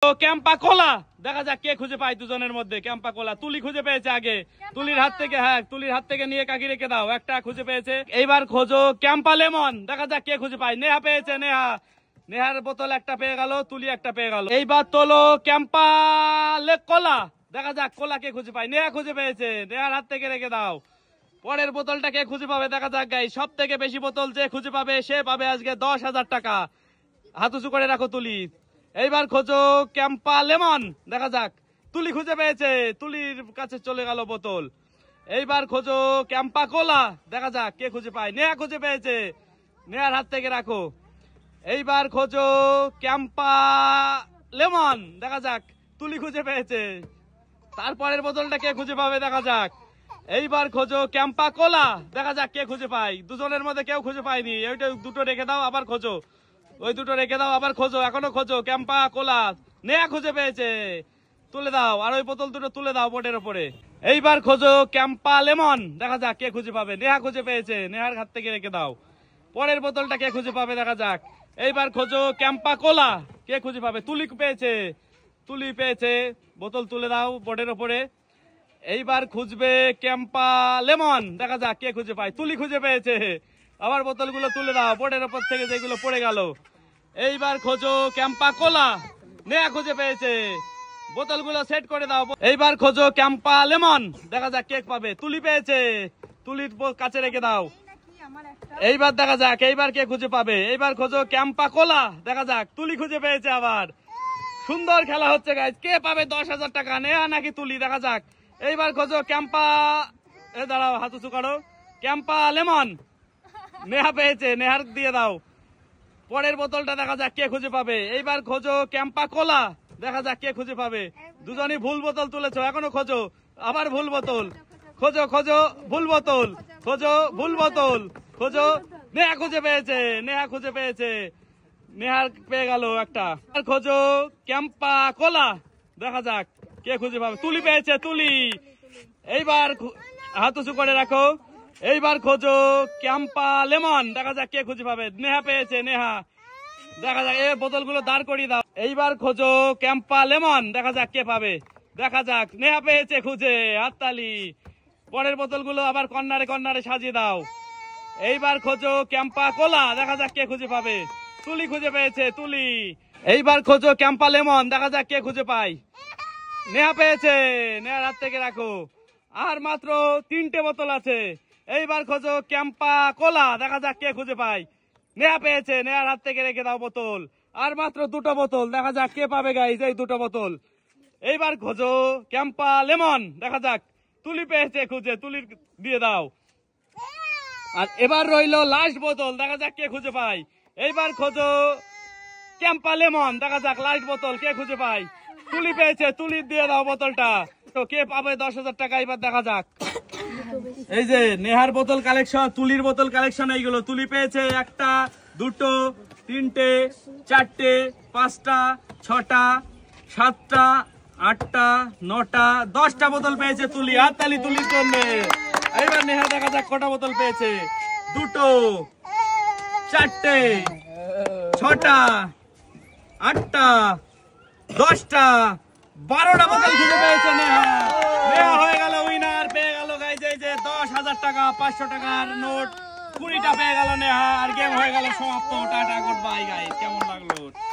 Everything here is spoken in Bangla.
ক্যাম্পা কোলা দেখা যাক কে খুঁজে পায় দুজনের মধ্যে। ক্যাম্পা কোলা তুলি খুঁজে পেয়েছে আগে, তুলির হাত থেকে নিয়ে কাকি রেখে দাও, একটা খুঁজে পেয়েছে। এইবার খোঁজো ক্যাম্পা লেমন, দেখা যাক কে খুঁজে পায়। নেহা পেয়েছে, নেহার বোতল একটা পেয়ে গেল, তুলি একটা পেয়ে গেল। এইবার তোলো ক্যাম্পা কোলা, দেখা যাক কোলা কে খুঁজে পায়। নেহা খুঁজে পেয়েছে, নেহার হাত থেকে রেখে দাও। পরের বোতলটা কে খুঁজে পাবে দেখা যাক গাই। সব থেকে বেশি বোতল যে খুঁজে পাবে সে পাবে আজকে 10,000 টাকা। হাত উঁচু করে রাখো তুলি। এইবার খোঁজো ক্যাম্পা লেমন, দেখা যাক। তুলি খুঁজে পেয়েছে, তুলির কাছে চলে গেল বোতল। এইবার খোঁজো ক্যাম্পা কোলা, দেখা যাক কে খুঁজে পায়। নেহা খুঁজে পেয়েছে, নেহার হাত থেকে রাখো। এইবার খোঁজো ক্যাম্পা লেমন, দেখা যাক। তুলি খুঁজে পেয়েছে, তারপরের বোতলটা কে খুঁজে পাবে দেখা যাক। এইবার খোঁজো ক্যাম্পা কোলা, দেখা যাক কে খুঁজে পায়। দুজনের মধ্যে কেউ খুঁজে পায়নি, ওইটা দুটো রেখে দাও, আবার খোঁজো। ওই দুটো রেখে দাও, আবার খোঁজো, এখনো খোঁজো ক্যাম্পা কোলা। নেহা খুঁজে পেয়েছে, তুলে দাও, আর ওই বোতল দুটো তুলে দাও বোর্ডের উপরে। এইবার খোঁজো ক্যাম্পা লেমন, দেখা যাক কে খুঁজে পাবে। নেহা খুঁজে পেয়েছে, নেহার হাত থেকে রেখে দাও। পরের বোতলটা কে খুঁজে পাবে দেখা যাক। এইবার খোঁজো ক্যাম্পা কোলা, কে খুঁজে পাবে। তুলি পেয়েছে, বোতল তুলে দাও বোর্ডের উপরে। এইবার খুঁজবে ক্যাম্পা লেমন, দেখা যাক কে খুঁজে পায়। তুলি খুঁজে পেয়েছে, আবার বোতলগুলো তুলে দাও বোর্ডের উপর থেকে যেগুলো পড়ে গেল। এইবার খোঁজো ক্যাম্পা কোলা, নেহা খুঁজে পেয়েছে, বোতলগুলো সেট করে দাও। এইবার খোঁজো ক্যাম্পা লেমন, দেখা যাক কে পাবে। তুলি পেয়েছে, তুলির কাছে রেখে দাও। এইবার দেখা যাক এইবার কে খুঁজে পাবে। এইবার খোঁজো ক্যাম্পা কোলা, দেখা যাক। তুলি খুঁজে পেয়েছে আবার। সুন্দর খেলা হচ্ছে গাইজ, কে পাবে 10,000 টাকা, নেহা নাকি তুলি, দেখা যাক। এইবার খোঁজো ক্যাম্পা, দাঁড়াও হাত উঁচু করো, ক্যাম্পা লেমন। নেহা পেয়েছে, নেহার দিয়ে দাও। পরের বোতলটা দেখা যাক কে খুঁজে পাবে। এইবার খোঁজো ক্যাম্পা কোলা, দেখা যাক কে খুঁজে পাবে। দুজনই ভুল বোতল তুলেছো, এখনো খোঁজো, আবার ভুল বোতল খোঁজো, ভুল বোতল খোঁজো, ভুল বোতল খোঁজো। নেহা খুঁজে পেয়েছে, নেহার পেয়ে গেল একটা। আর খোঁজো ক্যাম্পা কোলা, দেখা যাক কে খুঁজে পাবে। তুলি পেয়েছে, তুলি। এইবার হাত উঁচু করে রাখো। এইবার খোঁজো ক্যাম্পা লেমন, দেখা যাক কে খুঁজে পাবে। নেহা পেয়েছে, দেখা যাক। এই বোতলগুলো দাঁড় করিয়ে দাও। এইবার খোঁজো ক্যাম্পা লেমন, দেখা যাক কে পাবে, দেখা যাক। নেহা পেয়েছে খুঁজে, হাততালি। পরের বোতলগুলো আবার কর্নারে সাজিয়ে দাও। এইবার খোঁজো ক্যাম্পা কোলা, দেখা যাক কে খুঁজে পাবে। তুলি খুঁজে পেয়েছে, তুলি। এইবার খোঁজো ক্যাম্পা লেমন, দেখা যাক কে খুঁজে পায়। নেহা পেয়েছে, নেহার হাত থেকে রাখো। আর মাত্র 3টে বোতল আছে। এইবার খোঁজো ক্যাম্পা কোলা, দেখা যাক কে খুঁজে পায়। নেহা পেয়েছে, নেহার হাত থেকে রেখে দাও বোতল। আর মাত্র 2টো বোতল, দেখা যাক কে পাবে গাইজ এই 2টো বোতল। এইবার খোঁজো ক্যাম্পা লেমন, দেখা যাক। তুলি পেয়েছে খুঁজে, তুলির দিয়ে দাও। আর এবার রইলো লাস্ট বোতল, দেখা যাক কে খুঁজে পায়। এইবার খোঁজো ক্যাম্পা লেমন, দেখা যাক লাস্ট বোতল কে খুঁজে পায়। তুলি পেয়েছে, তুলির দিয়ে দাও বোতলটা। তো কে পাবে 10,000 টাকা, এবার দেখা যাক। এই যে নেহার বোতল কালেকশন, তুলির বোতল কালেকশন, এইগুলো। তুলি পেয়েছে 1টা, 2টো, 3টে, 4টে, 5টা, 6টা, 7টা, 8টা, 9টা, 10টা বোতল পেয়েছে তুলি। হাততালি তুলির জন্য। এইবার নেহা দেখা যাক কটা বোতল পেয়েছে। 2টো, 4টে, 6টা, 8টা, 10টা, 12টা বোতল খুঁজে পেয়েছে নেহা। নেহা হয়ে গেল উইনার, পেয়ে গেল গাইজ এই যে 10,000 টাকা, 500 টাকার নোট 20টা পেয়ে গেল নেহা। আর গেম হয়ে গেল সমাপ্ত। Tata, good bye guys. কেমন লাগলো?